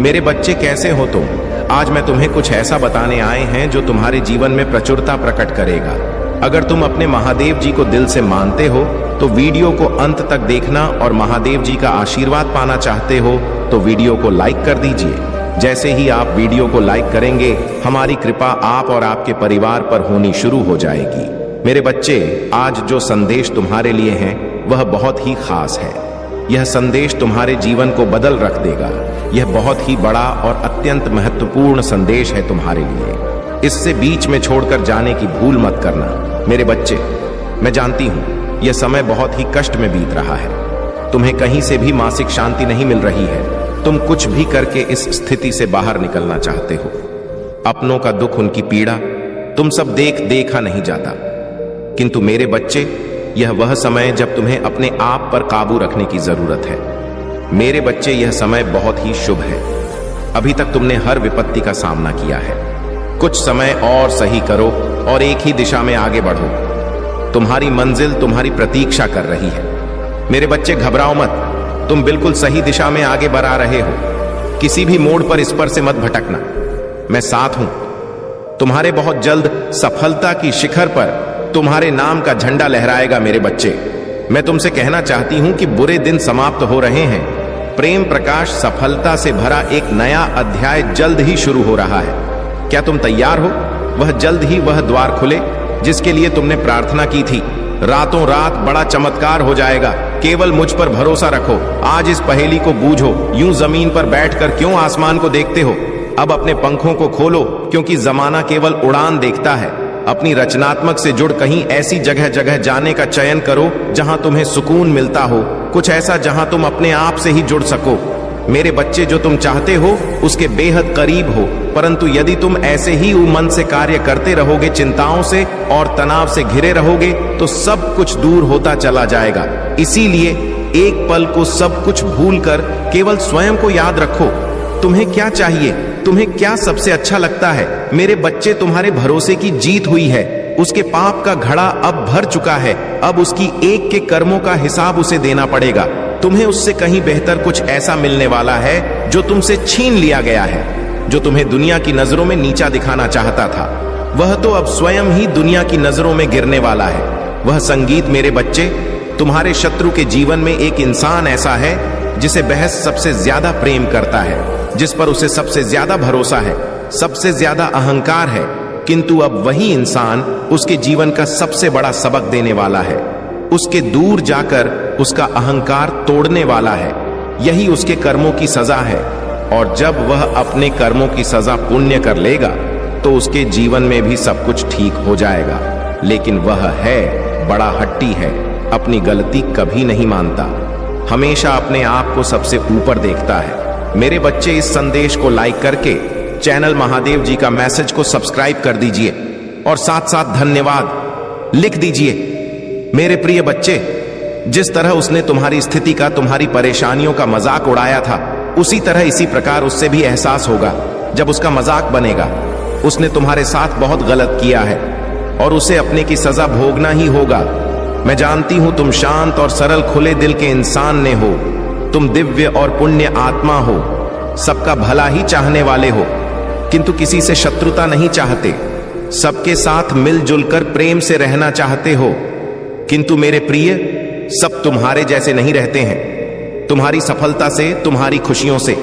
मेरे बच्चे कैसे हो तुम? आज मैं तुम्हें कुछ ऐसा बताने आए हैं जो तुम्हारे जीवन में प्रचुरता प्रकट करेगा। अगर तुम अपने महादेव जी को दिल से मानते हो तो वीडियो को अंत तक देखना, और महादेव जी का आशीर्वाद पाना चाहते हो तो वीडियो को लाइक कर दीजिए। जैसे ही आप वीडियो को लाइक करेंगे, हमारी कृपा आप और आपके परिवार पर होनी शुरू हो जाएगी। मेरे बच्चे, आज जो संदेश तुम्हारे लिए है वह बहुत ही खास है। यह संदेश तुम्हारे जीवन को बदल रख देगा। यह बहुत ही बड़ा और अत्यंत महत्वपूर्ण संदेश है तुम्हारे लिए। इससे बीच में छोड़कर जाने की भूल मत करना। मेरे बच्चे, मैं जानती हूं यह समय बहुत ही कष्ट में बीत रहा है। तुम्हें कहीं से भी मासिक शांति नहीं मिल रही है। तुम कुछ भी करके इस स्थिति से बाहर निकलना चाहते हो। अपनों का दुख, उनकी पीड़ा तुम सब देखा नहीं जाता। किंतु मेरे बच्चे, यह वह समय जब तुम्हें अपने आप पर काबू रखने की जरूरत है। मेरे बच्चे, यह समय बहुत ही शुभ है। अभी तक तुमने हर विपत्ति का सामना किया है। कुछ समय और सही करो और एक ही दिशा में आगे बढ़ो। तुम्हारी मंजिल तुम्हारी प्रतीक्षा कर रही है। मेरे बच्चे, घबराओ मत। तुम बिल्कुल सही दिशा में आगे बढ़ा रहे हो। किसी भी मोड़ पर इस पर से मत भटकना। मैं साथ हूं। तुम्हारे बहुत जल्द सफलता की शिखर पर तुम्हारे नाम का झंडा लहराएगा। मेरे बच्चे, मैं तुमसे कहना चाहती हूं कि बुरे दिन समाप्त हो रहे हैं। प्रेम प्रकाश सफलता से भरा एक नया अध्याय जल्द ही शुरू हो रहा है। क्या तुम तैयार हो? वह जल्द ही वह द्वार खुले जिसके लिए तुमने प्रार्थना की थी। रातों रात बड़ा चमत्कार हो जाएगा। केवल मुझ पर भरोसा रखो। आज इस पहेली को बूझो। यूं जमीन पर बैठकर क्यों आसमान को देखते हो? अब अपने पंखों को खोलो, क्योंकि जमाना केवल उड़ान देखता है। अपनी रचनात्मक से जुड़ कहीं ऐसी जगह जगह जाने का चयन करो जहां तुम्हें सुकून मिलता हो। कुछ ऐसा जहां तुम अपने आप से ही जुड़ सको। मेरे बच्चे, जो तुम चाहते हो उसके बेहद करीब हो। परंतु यदि तुम ऐसे ही मन से कार्य करते रहोगे, चिंताओं से और तनाव से घिरे रहोगे, तो सब कुछ दूर होता चला जाएगा। इसीलिए एक पल को सब कुछ भूलकर केवल स्वयं को याद रखो। तुम्हें क्या चाहिए? तुम्हें क्या सबसे अच्छा लगता है? मेरे बच्चे, तुम्हारे भरोसे की जीत हुई है। उसके पाप का घड़ा अब भर चुका है। अब उसकी एक के कर्मों का हिसाब उसे देना पड़ेगा। तुम्हें उससे कहीं बेहतर कुछ ऐसा मिलने वाला है जो तुमसे छीन लिया गया है। जो तुम्हें दुनिया की नजरों में नीचा दिखाना चाहता था, वह तो अब स्वयं ही दुनिया की नजरों में गिरने वाला है। वह संगीत, मेरे बच्चे, तुम्हारे शत्रु के जीवन में एक इंसान ऐसा है जिसे बहस सबसे ज्यादा प्रेम करता है, जिस पर उसे सबसे ज्यादा भरोसा है, सबसे ज्यादा अहंकार है। किंतु अब वही इंसान उसके जीवन का सबसे बड़ा सबक देने वाला है। उसके दूर जाकर उसका अहंकार तोड़ने वाला है। यही उसके कर्मों की सजा है। और जब वह अपने कर्मों की सजा पुण्य कर लेगा तो उसके जीवन में भी सब कुछ ठीक हो जाएगा। लेकिन वह है बड़ा हट्टी है, अपनी गलती कभी नहीं मानता, हमेशा अपने आप को सबसे ऊपर देखता है। मेरे बच्चे, इस संदेश को लाइक करके चैनल महादेव जी का मैसेज को सब्सक्राइब कर दीजिए और साथ साथ धन्यवाद लिख दीजिए। मेरे प्रिय बच्चे, जिस तरह उसने तुम्हारी स्थिति का, तुम्हारी परेशानियों का मजाक उड़ाया था, उसी तरह इसी प्रकार उससे भी एहसास होगा जब उसका मजाक बनेगा। उसने तुम्हारे साथ बहुत गलत किया है और उसे अपने की सजा भोगना ही होगा। मैं जानती हूं तुम शांत और सरल खुले दिल के इंसान ने हो। तुम दिव्य और पुण्य आत्मा हो, सबका भला ही चाहने वाले हो, किंतु किसी से शत्रुता नहीं चाहते। सबके साथ मिलजुल कर प्रेम से रहना चाहते हो। किंतु मेरे प्रिय, सब तुम्हारे जैसे नहीं रहते हैं। तुम्हारी सफलता से, तुम्हारी खुशियों से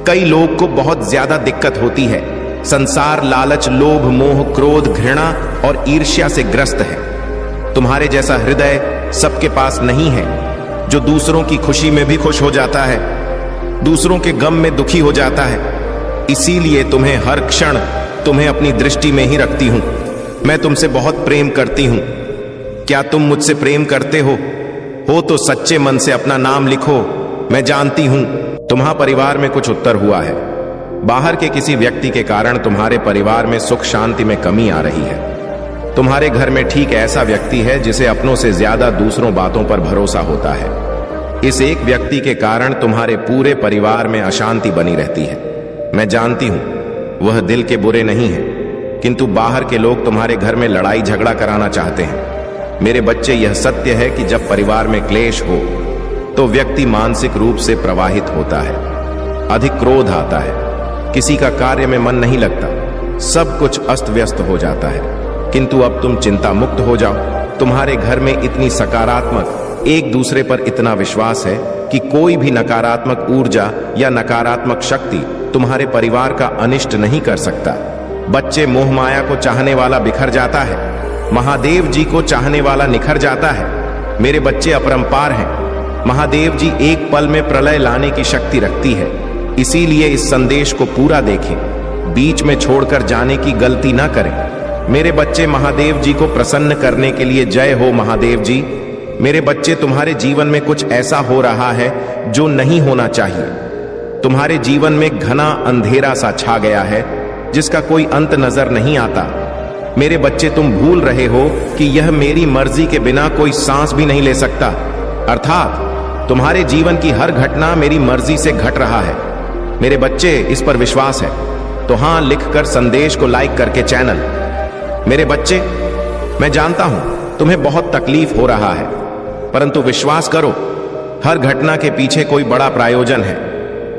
कई लोग को बहुत ज्यादा दिक्कत होती है। संसार लालच, लोभ, मोह, क्रोध, घृणा और ईर्ष्या से ग्रस्त है। तुम्हारे जैसा हृदय सबके पास नहीं है, जो दूसरों की खुशी में भी खुश हो जाता है, दूसरों के गम में दुखी हो जाता है। इसीलिए तुम्हें हर क्षण तुम्हें अपनी दृष्टि में ही रखती हूं। मैं तुमसे बहुत प्रेम करती हूं। क्या तुम मुझसे प्रेम करते हो तो सच्चे मन से अपना नाम लिखो। मैं जानती हूं तुम्हारे परिवार में कुछ उत्तर हुआ है। बाहर के किसी व्यक्ति के कारण तुम्हारे परिवार में सुख शांति में कमी आ रही है। तुम्हारे घर में ठीक ऐसा व्यक्ति है जिसे अपनों से ज्यादा दूसरों बातों पर भरोसा होता है। इस एक व्यक्ति के कारण तुम्हारे पूरे परिवार में अशांति बनी रहती है। मैं जानती हूं वह दिल के बुरे नहीं है, किंतु बाहर के लोग तुम्हारे घर में लड़ाई झगड़ा कराना चाहते हैं। मेरे बच्चे, यह सत्य है कि जब परिवार में क्लेश हो तो व्यक्ति मानसिक रूप से प्रवाहित होता है। अधिक क्रोध आता है, किसी का कार्य में मन नहीं लगता, सब कुछ अस्त व्यस्त हो जाता है। किंतु अब तुम चिंता मुक्त हो जाओ। तुम्हारे घर में इतनी सकारात्मक, एक दूसरे पर इतना विश्वास है कि कोई भी नकारात्मक ऊर्जा या नकारात्मक शक्ति तुम्हारे परिवार का अनिष्ट नहीं कर सकता। बच्चे मोह माया को चाहने वाला बिखर जाता है, महादेव जी को चाहने वाला निखर जाता है। मेरे बच्चे अपरंपार हैं। महादेव जी एक पल में प्रलय लाने की शक्ति रखती है, इसीलिए इस संदेश को पूरा देखें, बीच में छोड़कर जाने की गलती ना करें। मेरे बच्चे महादेव जी को प्रसन्न करने के लिए जय हो महादेव जी। मेरे बच्चे, तुम्हारे जीवन में कुछ ऐसा हो रहा है जो नहीं होना चाहिए। तुम्हारे जीवन में घना अंधेरा सा छा गया है जिसका कोई अंत नजर नहीं आता। मेरे बच्चे, तुम भूल रहे हो कि यह मेरी मर्जी के बिना कोई सांस भी नहीं ले सकता, अर्थात तुम्हारे जीवन की हर घटना मेरी मर्जी से घट रहा है। मेरे बच्चे, इस पर विश्वास है तो हां लिखकर संदेश को लाइक करके चैनल। मेरे बच्चे, मैं जानता हूं तुम्हें बहुत तकलीफ हो रहा है, परंतु विश्वास करो, हर घटना के पीछे कोई बड़ा प्रायोजन है।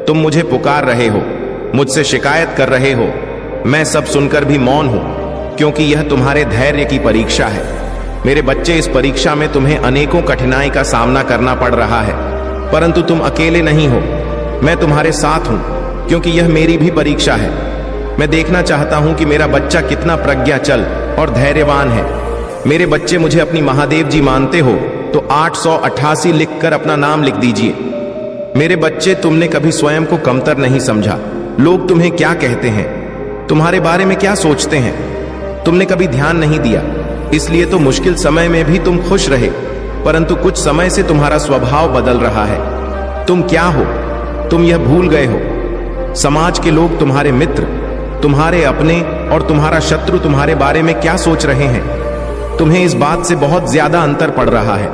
तुम मुझे पुकार रहे हो, मुझसे शिकायत कर रहे हो, मैं सब सुनकर भी मौन हूं, क्योंकि यह तुम्हारे धैर्य की परीक्षा है। मेरे बच्चे, इस परीक्षा में तुम्हें अनेकों कठिनाई का सामना करना पड़ रहा है, परंतु तुम अकेले नहीं हो, मैं तुम्हारे साथ हूं, क्योंकि यह मेरी भी परीक्षा है। मैं देखना चाहता हूं कि मेरा बच्चा कितना प्रज्ञाचल और धैर्यवान है। मेरे बच्चे, मुझे अपनी महादेव जी मानते हो तो 888 लिखकर अपना नाम लिख दीजिए। मेरे बच्चे, तुमने कभी स्वयं को कमतर नहीं समझा। लोग तुम्हें क्या कहते हैं, तुम्हारे बारे में क्या सोचते हैं, तुमने कभी ध्यान नहीं दिया, इसलिए तो मुश्किल समय में भी तुम खुश रहे। परंतु कुछ समय से तुम्हारा स्वभाव बदल रहा है। तुम क्या हो, तुम यह भूल गए हो। समाज के लोग, तुम्हारे मित्र, तुम्हारे अपने और तुम्हारा शत्रु तुम्हारे बारे में क्या सोच रहे हैं। तुम्हें इस बात से बहुत ज्यादा अंतर पड़ रहा है।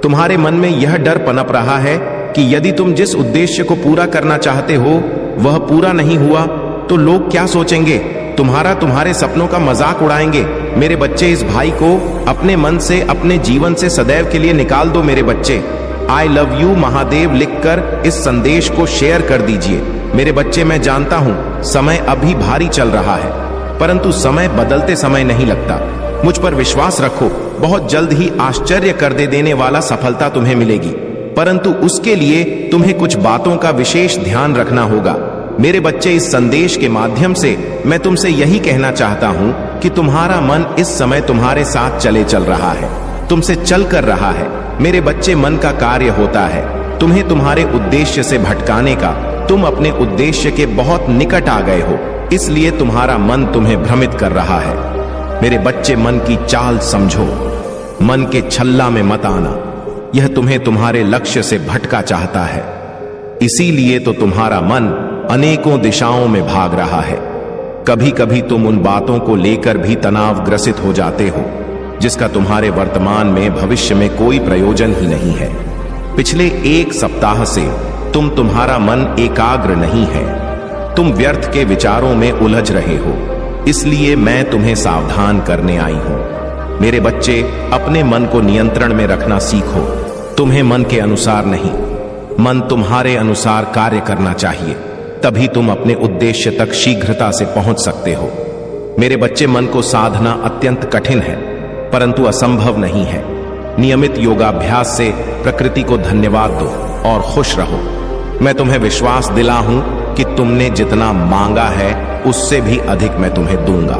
तुम्हारे मन में यह डर पनप रहा है कि यदि तुम जिस उद्देश्य को पूरा करना चाहते हो वह पूरा नहीं हुआ तो लोग क्या सोचेंगे, तुम्हारे सपनों का मजाक उड़ाएंगे। मेरे बच्चे, इस भाई को अपने मन से, अपने जीवन से सदैव के लिए निकाल दो। मेरे बच्चे, आई लव यू महादेव लिखकर इस संदेश को शेयर कर दीजिए। मेरे बच्चे, मैं जानता हूं समय अभी भारी चल रहा है, परंतु समय बदलते समय नहीं लगता। मुझ पर विश्वास रखो, बहुत जल्द ही आश्चर्य कर देने वाला सफलता तुम्हें मिलेगी, परंतु उसके लिए तुम्हें कुछ बातों का विशेष ध्यान रखना होगा। मेरे बच्चे, इस संदेश के माध्यम से मैं तुमसे यही कहना चाहता हूं कि तुम्हारा मन इस समय तुम्हारे साथ चल रहा है, तुमसे चल कर रहा है। मेरे बच्चे, मन का कार्य होता है तुम्हें तुम्हारे उद्देश्य से भटकाने का। तुम अपने उद्देश्य के बहुत निकट आ गए हो, इसलिए तुम्हारा मन तुम्हें भ्रमित कर रहा है। मेरे बच्चे, मन की चाल समझो, मन के छल्ला में मत आना। यह तुम्हें तुम्हारे लक्ष्य से भटका चाहता है, इसीलिए तो तुम्हारा मन अनेकों दिशाओं में भाग रहा है। कभी कभी तुम उन बातों को लेकर भी तनावग्रसित हो जाते हो जिसका तुम्हारे वर्तमान में, भविष्य में कोई प्रयोजन ही नहीं है। पिछले एक सप्ताह से तुम्हारा मन एकाग्र नहीं है, तुम व्यर्थ के विचारों में उलझ रहे हो, इसलिए मैं तुम्हें सावधान करने आई हूं। मेरे बच्चे, अपने मन को नियंत्रण में रखना सीखो। तुम्हें मन के अनुसार नहीं, मन तुम्हारे अनुसार कार्य करना चाहिए, तभी तुम अपने उद्देश्य तक शीघ्रता से पहुंच सकते हो। मेरे बच्चे, मन को साधना अत्यंत कठिन है, परंतु असंभव नहीं है। नियमित योगाभ्यास से प्रकृति को धन्यवाद दो और खुश रहो। मैं तुम्हें विश्वास दिला हूं कि तुमने जितना मांगा है उससे भी अधिक मैं तुम्हें दूंगा।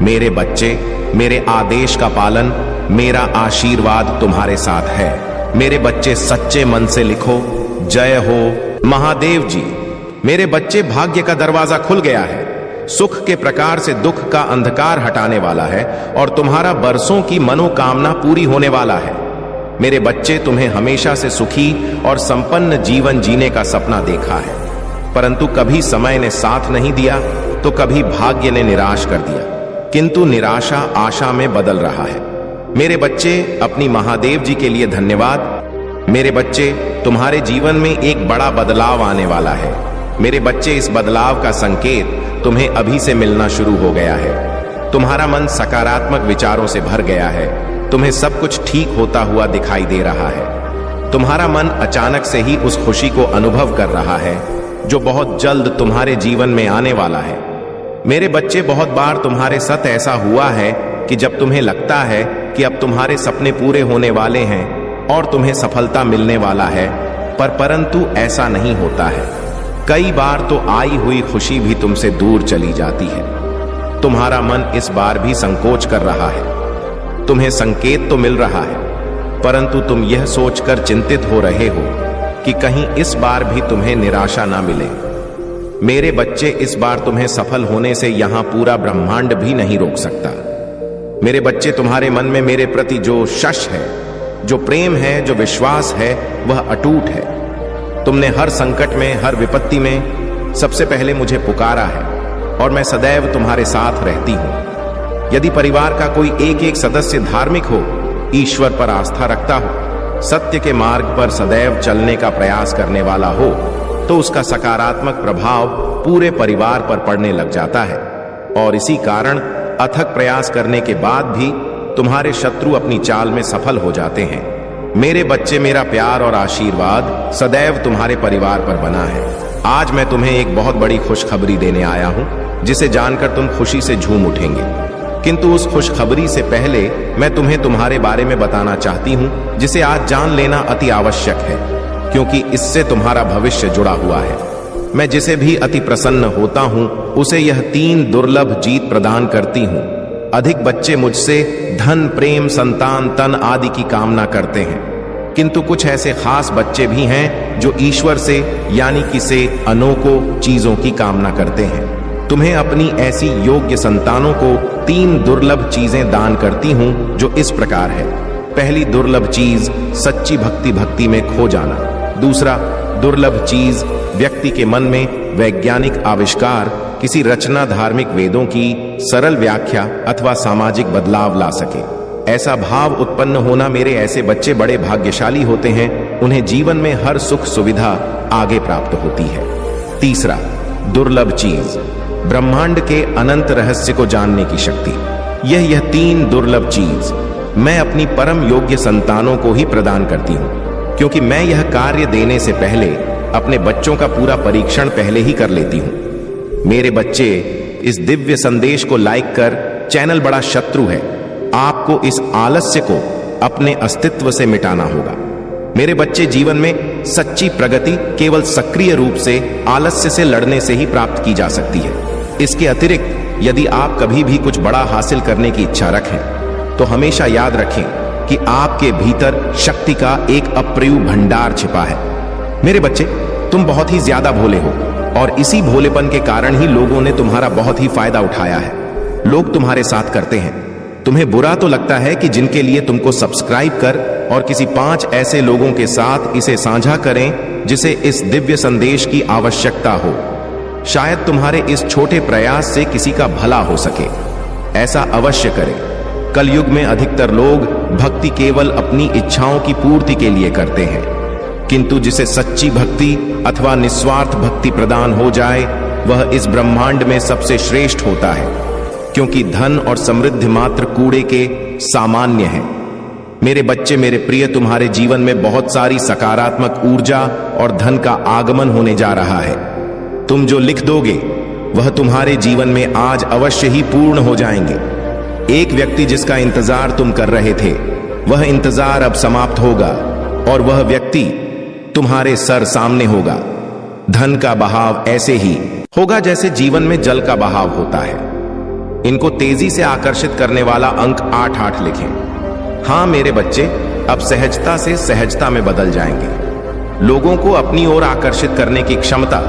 मेरे बच्चे, मेरे आदेश का पालन, मेरा आशीर्वाद तुम्हारे साथ है। मेरे बच्चे, सच्चे मन से लिखो, जय हो महादेव जी। मेरे बच्चे, भाग्य का दरवाजा खुल गया है, सुख के प्रकार से दुख का अंधकार हटाने वाला है और तुम्हारा बरसों की मनोकामना पूरी होने वाला है। मेरे बच्चे, तुम्हें हमेशा से सुखी और संपन्न जीवन जीने का सपना देखा है, परंतु कभी समय ने साथ नहीं दिया तो कभी भाग्य ने निराश कर दिया, किंतु निराशा आशा में बदल रहा है। मेरे बच्चे, अपनी महादेव जी के लिए धन्यवाद। मेरे बच्चे, तुम्हारे जीवन में एक बड़ा बदलाव आने वाला है। मेरे बच्चे, इस बदलाव का संकेत तुम्हें अभी से मिलना शुरू हो गया है। तुम्हारा मन सकारात्मक विचारों से भर गया है, तुम्हें सब कुछ ठीक होता हुआ दिखाई दे रहा है। तुम्हारा मन अचानक से ही उस खुशी को अनुभव कर रहा है जो बहुत जल्द तुम्हारे जीवन में आने वाला है। मेरे बच्चे, बहुत बार तुम्हारे साथ ऐसा हुआ है कि जब तुम्हें लगता है कि अब तुम्हारे सपने पूरे होने वाले हैं और तुम्हें सफलता मिलने वाला है, परंतु ऐसा नहीं होता है। कई बार तो आई हुई खुशी भी तुमसे दूर चली जाती है। तुम्हारा मन इस बार भी संकोच कर रहा है। तुम्हें संकेत तो मिल रहा है, परंतु तुम यह सोचकर चिंतित हो रहे हो कि कहीं इस बार भी तुम्हें निराशा ना मिले। मेरे बच्चे, इस बार तुम्हें सफल होने से यहां पूरा ब्रह्मांड भी नहीं रोक सकता। मेरे बच्चे, तुम्हारे मन में मेरे प्रति जो शश है, जो प्रेम है, जो विश्वास है, वह अटूट है। तुमने हर संकट में, हर विपत्ति में सबसे पहले मुझे पुकारा है और मैं सदैव तुम्हारे साथ रहती हूं। यदि परिवार का कोई एक एक सदस्य धार्मिक हो, ईश्वर पर आस्था रखता हो, सत्य के मार्ग पर सदैव चलने का प्रयास करने वाला हो, तो उसका सकारात्मक प्रभाव पूरे परिवार पर पड़ने लग जाता है। और इसी कारण अथक प्रयास करने के बाद भी तुम्हारे शत्रु अपनी चाल में सफल हो जाते हैं। मेरे बच्चे, मेरा प्यार और आशीर्वाद सदैव तुम्हारे परिवार पर बना है। आज मैं तुम्हें एक बहुत बड़ी खुशखबरी देने आया हूं, जिसे जानकर तुम खुशी से झूम उठेंगे। किंतु उस खुशखबरी से पहले मैं तुम्हें तुम्हारे बारे में बताना चाहती हूं, जिसे आज जान लेना अति आवश्यक है, क्योंकि इससे तुम्हारा भविष्य जुड़ा हुआ है। मैं जिसे भी अति प्रसन्न होता हूं, उसे यह 3 दुर्लभ जीत प्रदान करती हूं। अधिक बच्चे मुझसे धन, प्रेम, संतान, तन आदि की कामना करते हैं, किंतु कुछ ऐसे खास बच्चे भी हैं जो ईश्वर से यानी कि से अनोखो चीजों की कामना करते हैं। तुम्हें अपनी ऐसी योग्य संतानों को 3 दुर्लभ चीजें दान करती हूं, जो इस प्रकार है। पहली दुर्लभ चीज, सच्ची भक्ति में खो जाना। दूसरा दुर्लभ चीज, व्यक्ति के मन में वैज्ञानिक आविष्कार, किसी रचना, धार्मिक वेदों की सरल व्याख्या अथवा सामाजिक बदलाव ला सके। ऐसा भाव उत्पन्न होना। मेरे ऐसे बच्चे बड़े भाग्यशाली होते हैं, उन्हें जीवन में हर सुख सुविधा आगे प्राप्त होती है। तीसरा दुर्लभ चीज, ब्रह्मांड के अनंत रहस्य को जानने की शक्ति। यह 3 दुर्लभ चीज मैं अपनी परम योग्य संतानों को ही प्रदान करती हूं, क्योंकि मैं यह कार्य देने से पहले अपने बच्चों का पूरा परीक्षण पहले ही कर लेती हूं। मेरे बच्चे, इस दिव्य संदेश को लाइक कर, चैनल बड़ा शत्रु है, आपको इस आलस्य को अपने अस्तित्व से मिटाना होगा। मेरे बच्चे, जीवन में सच्ची प्रगति केवल सक्रिय रूप से आलस्य से लड़ने से ही प्राप्त की जा सकती है। इसके अतिरिक्त यदि आप कभी भी कुछ बड़ा हासिल करने की इच्छा रखें, तो हमेशा याद रखें कि आपके भीतर शक्ति का एक अप्रयुक्त भंडार छिपा है। मेरे बच्चे, तुम बहुत ही ज्यादा भोले हो और इसी भोलेपन के कारण ही लोगों ने तुम्हारा बहुत ही फायदा उठाया है। लोग तुम्हारे साथ करते हैं। तुम्हें बुरा तो लगता है कि जिनके लिए तुमको सब्सक्राइब कर और किसी 5 ऐसे लोगों के साथ इसे साझा करें जिसे इस दिव्य संदेश की आवश्यकता हो। शायद तुम्हारे इस छोटे प्रयास से किसी का भला हो सके। ऐसा अवश्य करें। कलयुग में अधिकतर लोग भक्ति केवल अपनी इच्छाओं की पूर्ति के लिए करते हैं, किंतु जिसे सच्ची भक्ति अथवा निस्वार्थ भक्ति प्रदान हो जाए, वह इस ब्रह्मांड में सबसे श्रेष्ठ होता है, क्योंकि धन और समृद्धि मात्र कूड़े के सामान्य हैं। मेरे बच्चे, मेरे प्रिय, तुम्हारे जीवन में बहुत सारी सकारात्मक ऊर्जा और धन का आगमन होने जा रहा है। तुम जो लिख दोगे वह तुम्हारे जीवन में आज अवश्य ही पूर्ण हो जाएंगे। एक व्यक्ति जिसका इंतजार तुम कर रहे थे, वह इंतजार अब समाप्त होगा और वह व्यक्ति तुम्हारे सर सामने होगा। धन का बहाव ऐसे ही होगा जैसे जीवन में जल का बहाव होता है। इनको तेजी से आकर्षित करने वाला अंक 8 लिखें। हां मेरे बच्चे, अब सहजता से सहजता में बदल जाएंगे। लोगों को अपनी ओर आकर्षित करने की क्षमता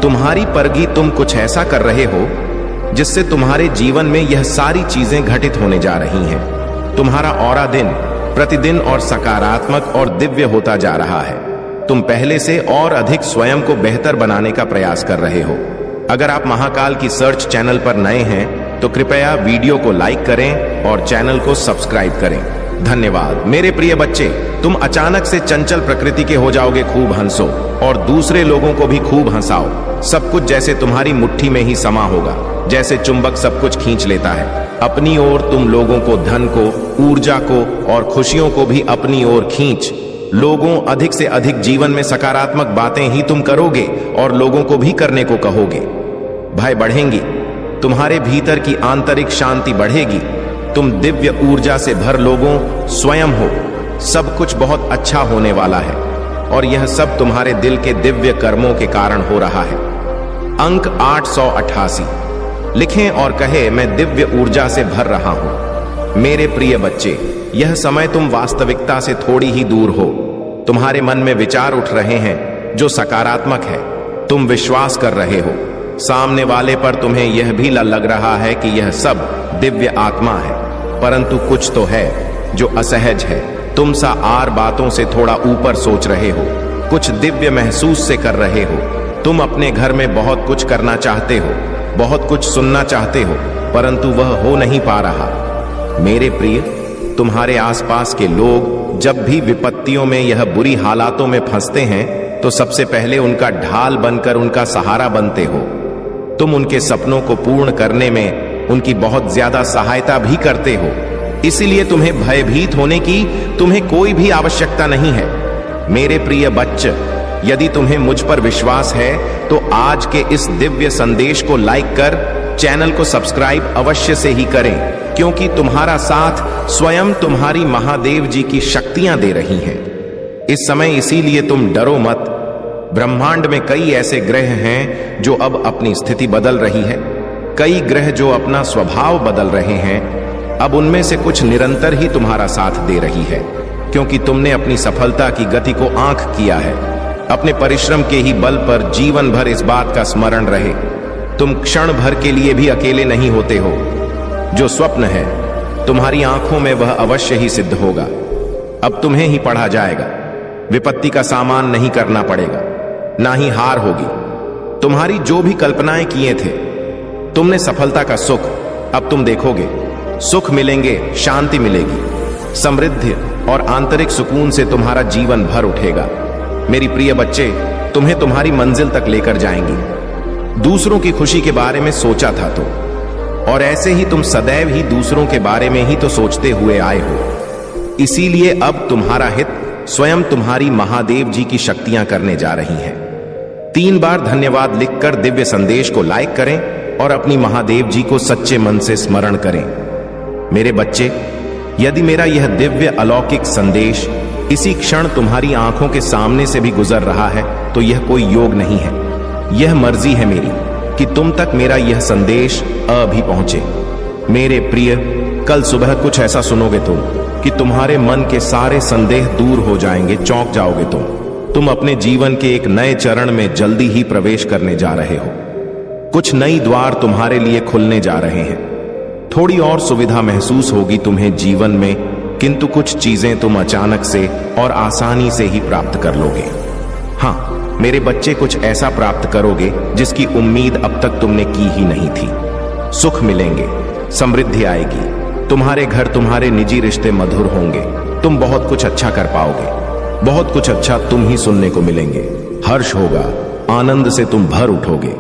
तुम्हारी परगी। तुम कुछ ऐसा कर रहे हो जिससे तुम्हारे जीवन में यह सारी चीजें घटित होने जा रही हैं। तुम्हारा ऑरा दिन प्रतिदिन और सकारात्मक और दिव्य होता जा रहा है। तुम पहले से और अधिक स्वयं को बेहतर बनाने का प्रयास कर रहे हो। अगर आप महाकाल की सर्च चैनल पर नए हैं तो कृपया वीडियो को लाइक करें और चैनल को सब्सक्राइब करें। धन्यवाद। मेरे प्रिय बच्चे, तुम अचानक से चंचल प्रकृति के हो जाओगे। खूब हंसो और दूसरे लोगों को भी खूब हंसाओ। सब कुछ जैसे तुम्हारी मुट्ठी में ही समा होगा, जैसे चुंबक सब कुछ खींच लेता है अपनी ओर। तुम लोगों को, धन को, ऊर्जा को और खुशियों को भी अपनी ओर खींच लोगों अधिक से अधिक जीवन में सकारात्मक बातें ही तुम करोगे और लोगों को भी करने को कहोगे। भय बढ़ेंगी, तुम्हारे भीतर की आंतरिक शांति बढ़ेगी, तुम दिव्य ऊर्जा से भर लोगों स्वयं हो। सब कुछ बहुत अच्छा होने वाला है और यह सब तुम्हारे दिल के दिव्य कर्मों के कारण हो रहा है। अंक 888 लिखें और कहे, मैं दिव्य ऊर्जा से भर रहा हूं। मेरे प्रिय बच्चे, यह समय तुम वास्तविकता से थोड़ी ही दूर हो। तुम्हारे मन में विचार उठ रहे हैं जो सकारात्मक है। तुम विश्वास कर रहे हो सामने वाले पर। तुम्हें यह भी लग रहा है कि यह सब दिव्य आत्मा है, परंतु कुछ तो है जो असहज है। तुम सा आर बातों से थोड़ा ऊपर सोच रहे हो, कुछ दिव्य महसूस से कर रहे हो। तुम अपने घर में बहुत कुछ करना चाहते हो, बहुत कुछ सुनना चाहते हो, परंतु वह हो नहीं पा रहा। मेरे प्रिय, तुम्हारे आसपास के लोग जब भी विपत्तियों में यह बुरी हालातों में फंसते हैं तो सबसे पहले उनका ढाल बनकर उनका सहारा बनते हो। तुम उनके सपनों को पूर्ण करने में उनकी बहुत ज्यादा सहायता भी करते हो। इसीलिए तुम्हें भयभीत होने की तुम्हें कोई भी आवश्यकता नहीं है। मेरे प्रिय बच्चे, यदि तुम्हें मुझ पर विश्वास है तो आज के इस दिव्य संदेश को लाइक कर चैनल को सब्सक्राइब अवश्य से ही करें, क्योंकि तुम्हारा साथ स्वयं तुम्हारी महादेव जी की शक्तियां दे रही हैं इस समय। इसीलिए तुम डरो मत। ब्रह्मांड में कई ऐसे ग्रह हैं जो अब अपनी स्थिति बदल रही है, कई ग्रह जो अपना स्वभाव बदल रहे हैं। अब उनमें से कुछ निरंतर ही तुम्हारा साथ दे रही है, क्योंकि तुमने अपनी सफलता की गति को आंक किया है। अपने परिश्रम के ही बल पर जीवन भर इस बात का स्मरण रहे, तुम क्षण भर के लिए भी अकेले नहीं होते हो। जो स्वप्न है तुम्हारी आंखों में वह अवश्य ही सिद्ध होगा। अब तुम्हें ही पढ़ा जाएगा, विपत्ति का सामान नहीं करना पड़ेगा, ना ही हार होगी। तुम्हारी जो भी कल्पनाएं किए थे, तुमने सफलता का सुख अब तुम देखोगे। सुख मिलेंगे, शांति मिलेगी, समृद्धि और आंतरिक सुकून से तुम्हारा जीवन भर उठेगा। मेरी प्रिय बच्चे, तुम्हें तुम्हारी मंजिल तक लेकर जाएंगी। दूसरों की खुशी के बारे में सोचा था तो, और ऐसे ही तुम सदैव ही दूसरों के बारे में ही तो सोचते हुए आए हो। इसीलिए अब तुम्हारा हित स्वयं तुम्हारी महादेव जी की शक्तियां करने जा रही हैं। 3 बार धन्यवाद लिखकर दिव्य संदेश को लाइक करें और अपनी महादेव जी को सच्चे मन से स्मरण करें। मेरे बच्चे, यदि मेरा यह दिव्य अलौकिक संदेश इसी क्षण तुम्हारी आंखों के सामने से भी गुजर रहा है तो यह कोई योग नहीं है, यह मर्जी है मेरी कि तुम तक मेरा यह संदेश अभी पहुंचे। मेरे प्रिय, कल सुबह कुछ ऐसा सुनोगे तुम कि तुम्हारे मन के सारे संदेह दूर हो जाएंगे, चौंक जाओगे तुम अपने जीवन के एक नए चरण में जल्दी ही प्रवेश करने जा रहे हो। कुछ नई द्वार तुम्हारे लिए खुलने जा रहे हैं। थोड़ी और सुविधा महसूस होगी तुम्हें जीवन में, किंतु कुछ चीजें तुम अचानक से और आसानी से ही प्राप्त कर लोगे। हाँ मेरे बच्चे, कुछ ऐसा प्राप्त करोगे जिसकी उम्मीद अब तक तुमने की ही नहीं थी। सुख मिलेंगे, समृद्धि आएगी, तुम्हारे घर तुम्हारे निजी रिश्ते मधुर होंगे, तुम बहुत कुछ अच्छा कर पाओगे, बहुत कुछ अच्छा तुम ही सुनने को मिलेंगे। हर्ष होगा, आनंद से तुम भर उठोगे।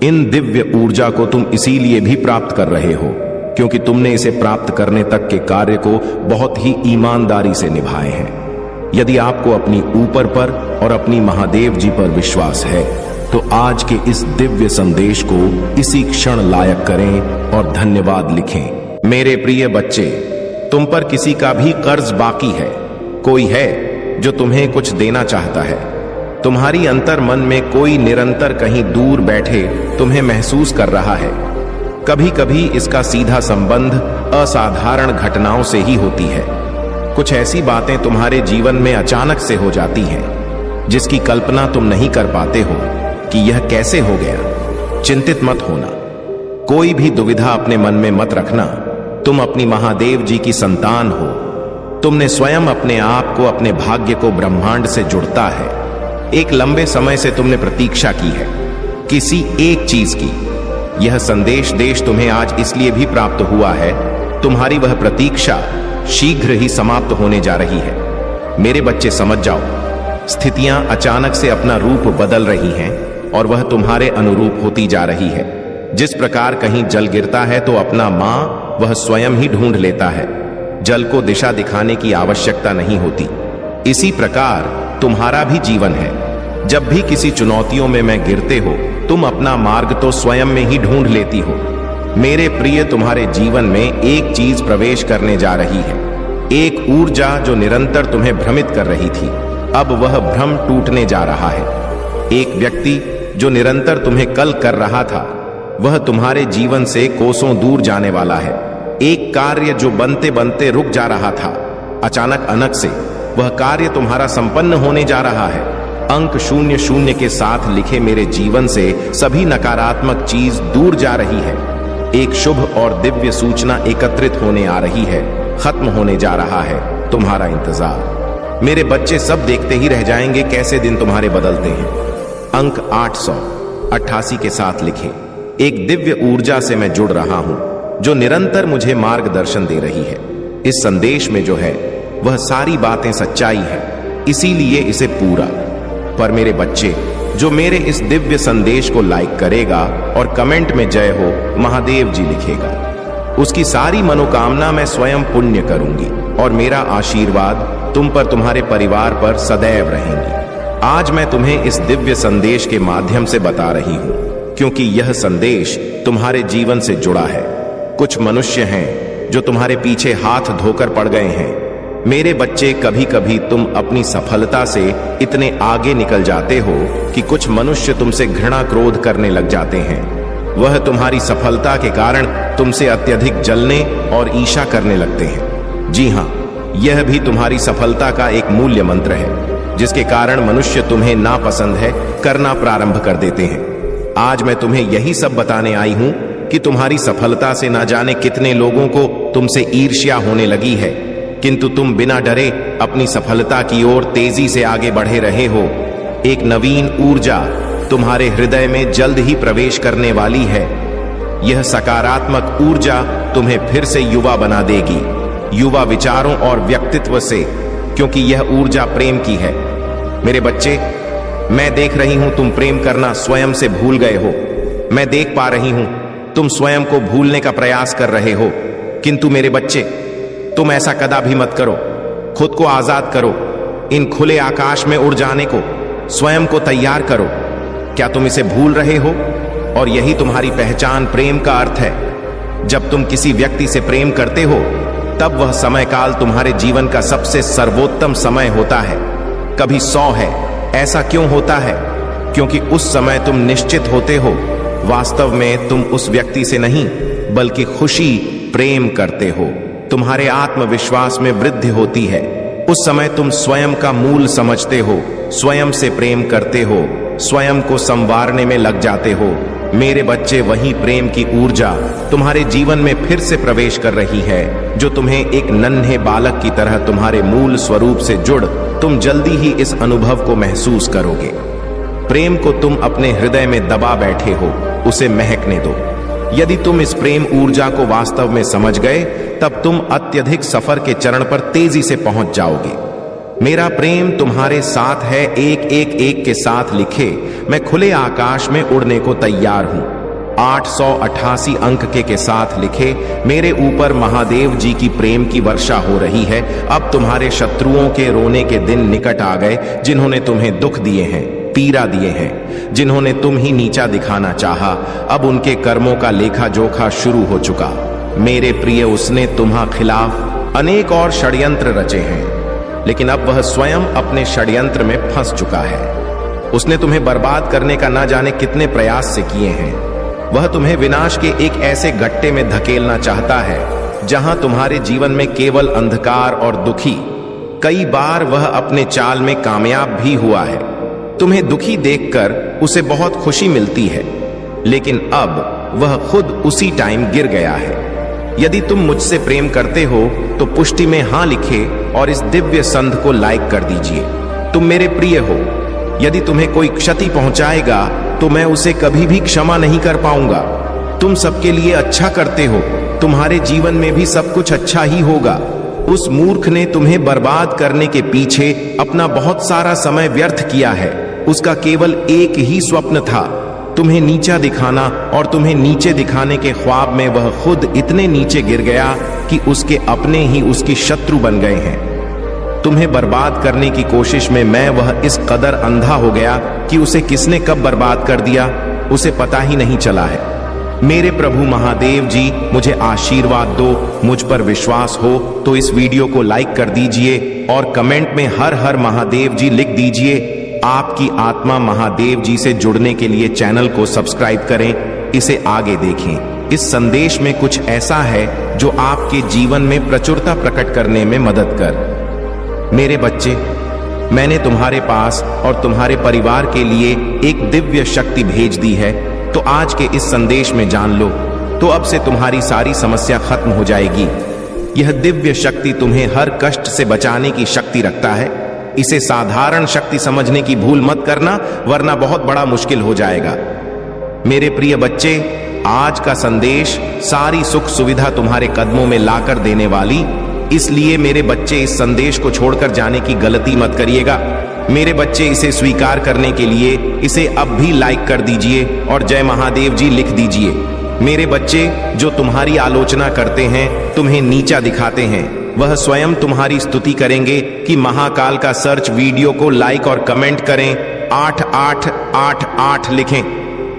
इन दिव्य ऊर्जा को तुम इसीलिए भी प्राप्त कर रहे हो क्योंकि तुमने इसे प्राप्त करने तक के कार्य को बहुत ही ईमानदारी से निभाए हैं। यदि आपको अपनी ऊपर पर और अपनी महादेव जी पर विश्वास है तो आज के इस दिव्य संदेश को इसी क्षण लायक करें और धन्यवाद लिखें। मेरे प्रिय बच्चे, तुम पर किसी का भी कर्ज बाकी है, कोई है जो तुम्हें कुछ देना चाहता है। तुम्हारी अंतर मन में कोई निरंतर कहीं दूर बैठे तुम्हें महसूस कर रहा है। कभी कभी इसका सीधा संबंध असाधारण घटनाओं से ही होती है। कुछ ऐसी बातें तुम्हारे जीवन में अचानक से हो जाती हैं जिसकी कल्पना तुम नहीं कर पाते हो कि यह कैसे हो गया। चिंतित मत होना, कोई भी दुविधा अपने मन में मत रखना। तुम अपनी महादेव जी की संतान हो। तुमने स्वयं अपने आप को, अपने भाग्य को ब्रह्मांड से जुड़ता है। एक लंबे समय से तुमने प्रतीक्षा की है किसी एक चीज की। यह संदेश देश तुम्हें आज इसलिए भी प्राप्त हुआ है, तुम्हारी वह प्रतीक्षा शीघ्र ही समाप्त होने जा रही है। मेरे बच्चे समझ जाओ, स्थितियां अचानक से अपना रूप बदल रही हैं और वह तुम्हारे अनुरूप होती जा रही है। जिस प्रकार कहीं जल गिरता है तो अपना मां वह स्वयं ही ढूंढ लेता है। जल को दिशा दिखाने की आवश्यकता नहीं होती, इसी प्रकार तुम्हारा भी जीवन है। जब भी किसी चुनौतियों में मैं गिरते हो, तुम अपना मार्ग तो स्वयं में ही ढूंढ लेती हो। मेरे प्रिय, तुम्हारे जीवन में एक चीज प्रवेश करने जा रही है, एक ऊर्जा जो निरंतर तुम्हें भ्रमित कर रही थी, अब वह भ्रम टूटने जा रहा है। एक व्यक्ति जो निरंतर तुम्हें कल कर रहा था, वह तुम्हारे जीवन से कोसों दूर जाने वाला है। एक कार्य जो बनते बनते रुक जा रहा था, अचानक अनक से वह कार्य तुम्हारा संपन्न होने जा रहा है। अंक 00 के साथ लिखे मेरे जीवन से सभी नकारात्मक चीज दूर जा रही है। एक शुभ और दिव्य सूचना एकत्रित होने आ रही है, खत्म होने जा रहा है तुम्हारा इंतजार। मेरे बच्चे सब देखते ही रह जाएंगे कैसे दिन तुम्हारे बदलते हैं। अंक 888 के साथ लिखे, एक दिव्य ऊर्जा से मैं जुड़ रहा हूं जो निरंतर मुझे मार्गदर्शन दे रही है। इस संदेश में जो है वह सारी बातें सच्चाई है, इसीलिए इसे पूरा। पर मेरे बच्चे, जो मेरे इस दिव्य संदेश को लाइक करेगा और कमेंट में जय हो महादेव जी लिखेगा, उसकी सारी मनोकामना मैं स्वयं पुण्य करूंगी और मेरा आशीर्वाद तुम पर, तुम्हारे परिवार पर सदैव रहेंगी। आज मैं तुम्हें इस दिव्य संदेश के माध्यम से बता रही हूं, क्योंकि यह संदेश तुम्हारे जीवन से जुड़ा है। कुछ मनुष्य हैं जो तुम्हारे पीछे हाथ धोकर पड़ गए हैं। मेरे बच्चे, कभी कभी तुम अपनी सफलता से इतने आगे निकल जाते हो कि कुछ मनुष्य तुमसे घृणा क्रोध करने लग जाते हैं। वह तुम्हारी सफलता के कारण तुमसे अत्यधिक जलने और ईर्ष्या करने लगते हैं। जी हां, यह भी तुम्हारी सफलता का एक मूल्य मंत्र है, जिसके कारण मनुष्य तुम्हें नापसंद है करना प्रारंभ कर देते हैं। आज मैं तुम्हें यही सब बताने आई हूं कि तुम्हारी सफलता से ना जाने कितने लोगों को तुमसे ईर्ष्या होने लगी है, किंतु तुम बिना डरे अपनी सफलता की ओर तेजी से आगे बढ़े रहे हो। एक नवीन ऊर्जा तुम्हारे हृदय में जल्द ही प्रवेश करने वाली है। यह सकारात्मक ऊर्जा तुम्हें फिर से युवा बना देगी, युवा विचारों और व्यक्तित्व से, क्योंकि यह ऊर्जा प्रेम की है। मेरे बच्चे, मैं देख रही हूं तुम प्रेम करना स्वयं से भूल गए हो। मैं देख पा रही हूं तुम स्वयं को भूलने का प्रयास कर रहे हो, किंतु मेरे बच्चे, तुम ऐसा कदापि मत करो। खुद को आजाद करो, इन खुले आकाश में उड़ जाने को स्वयं को तैयार करो। क्या तुम इसे भूल रहे हो? और यही तुम्हारी पहचान प्रेम का अर्थ है। जब तुम किसी व्यक्ति से प्रेम करते हो, तब वह समय काल तुम्हारे जीवन का सबसे सर्वोत्तम समय होता है। कभी 100 है। ऐसा क्यों होता है? क्योंकि उस समय तुम निश्चित होते हो, वास्तव में तुम उस व्यक्ति से नहीं बल्कि खुशी प्रेम करते हो। तुम्हारे आत्मविश्वास में वृद्धि होती है। उस समय तुम स्वयं का मूल समझते हो, स्वयं से प्रेम करते हो, स्वयं को संवारने में लग जाते हो। मेरे बच्चे, वही प्रेम की ऊर्जा तुम्हारे जीवन में फिर से प्रवेश कर रही है, जो तुम्हें एक नन्हे बालक की तरह तुम्हारे मूल स्वरूप से जुड़ तुम जल्दी ही इस अनुभव को महसूस करोगे। प्रेम को तुम अपने हृदय में दबा बैठे हो, उसे महकने दो। यदि तुम इस प्रेम ऊर्जा को वास्तव में समझ गए, तब तुम अत्यधिक सफर के चरण पर तेजी से पहुंच जाओगे। मेरा प्रेम तुम्हारे साथ है, एक के साथ लिखे मैं खुले आकाश में उड़ने को तैयार हूं। 888 अंक के साथ लिखे मेरे ऊपर महादेव जी की प्रेम की वर्षा हो रही है। अब तुम्हारे शत्रुओं के रोने के दिन निकट आ गए, जिन्होंने तुम्हें दुख दिए हैं, पीड़ा दिए हैं, जिन्होंने तुम ही नीचा दिखाना चाहा। अब उनके कर्मों का लेखा जोखा शुरू हो चुका। मेरे प्रिय, उसने तुम्हारे खिलाफ अनेक और षड्यंत्र रचे हैं, लेकिन अब वह स्वयं अपने षड्यंत्र में फंस चुका है। उसने तुम्हें बर्बाद करने का ना जाने कितने प्रयास से किए हैं। वह तुम्हें विनाश के एक ऐसे गड्ढे में धकेलना चाहता है, जहां तुम्हारे जीवन में केवल अंधकार और दुखी। कई बार वह अपने चाल में कामयाब भी हुआ है। तुम्हें दुखी देखकर उसे बहुत खुशी मिलती है, लेकिन अब वह खुद उसी टाइम गिर गया है। यदि तुम मुझसे प्रेम करते हो तो पुष्टि में हां लिखे और इस दिव्य संध को लाइक कर दीजिए। तुम मेरे प्रिय हो। यदि तुम्हें कोई क्षति पहुंचाएगा तो मैं उसे कभी भी क्षमा नहीं कर पाऊंगा। तुम सबके लिए अच्छा करते हो, तुम्हारे जीवन में भी सब कुछ अच्छा ही होगा। उस मूर्ख ने तुम्हें बर्बाद करने के पीछे अपना बहुत सारा समय व्यर्थ किया है। उसका केवल एक ही स्वप्न था, तुम्हें नीचा दिखाना, और तुम्हें नीचे दिखाने के ख्वाब में वह खुद इतने नीचे गिर गया कि उसके अपने ही उसकी शत्रु बन गए हैं। तुम्हें बर्बाद करने की कोशिश में मैं वह इस कदर अंधा हो गया कि उसे किसने कब बर्बाद कर दिया उसे पता ही नहीं चला है। मेरे प्रभु महादेव जी, मुझे आशीर्वाद दो। मुझ पर विश्वास हो तो इस वीडियो को लाइक कर दीजिए और कमेंट में हर हर महादेव जी लिख दीजिए। आपकी आत्मा महादेव जी से जुड़ने के लिए चैनल को सब्सक्राइब करें, इसे आगे देखें। इस संदेश में कुछ ऐसा है जो आपके जीवन में प्रचुरता प्रकट करने में मदद कर। मेरे बच्चे, मैंने तुम्हारे पास और तुम्हारे परिवार के लिए एक दिव्य शक्ति भेज दी है, तो आज के इस संदेश में जान लो, तो अब से तुम्हारी सारी समस्या खत्म हो जाएगी। यह दिव्य शक्ति तुम्हें हर कष्ट से बचाने की शक्ति रखता है। इसे साधारण शक्ति समझने की भूल मत करना, वरना बहुत बड़ा मुश्किल हो जाएगा। मेरे प्रिय बच्चे, आज का संदेश सारी सुख सुविधा तुम्हारे कदमों में लाकर देने वाली, इसलिए मेरे बच्चे इस संदेश को छोड़कर जाने की गलती मत करिएगा। मेरे बच्चे, इसे स्वीकार करने के लिए इसे अब भी लाइक कर दीजिए और जय महादेव जी लिख दीजिए। मेरे बच्चे, जो तुम्हारी आलोचना करते हैं, तुम्हें नीचा दिखाते हैं, वह स्वयं तुम्हारी स्तुति करेंगे कि महाकाल का सर्च वीडियो को लाइक और कमेंट करें, 8888 लिखें।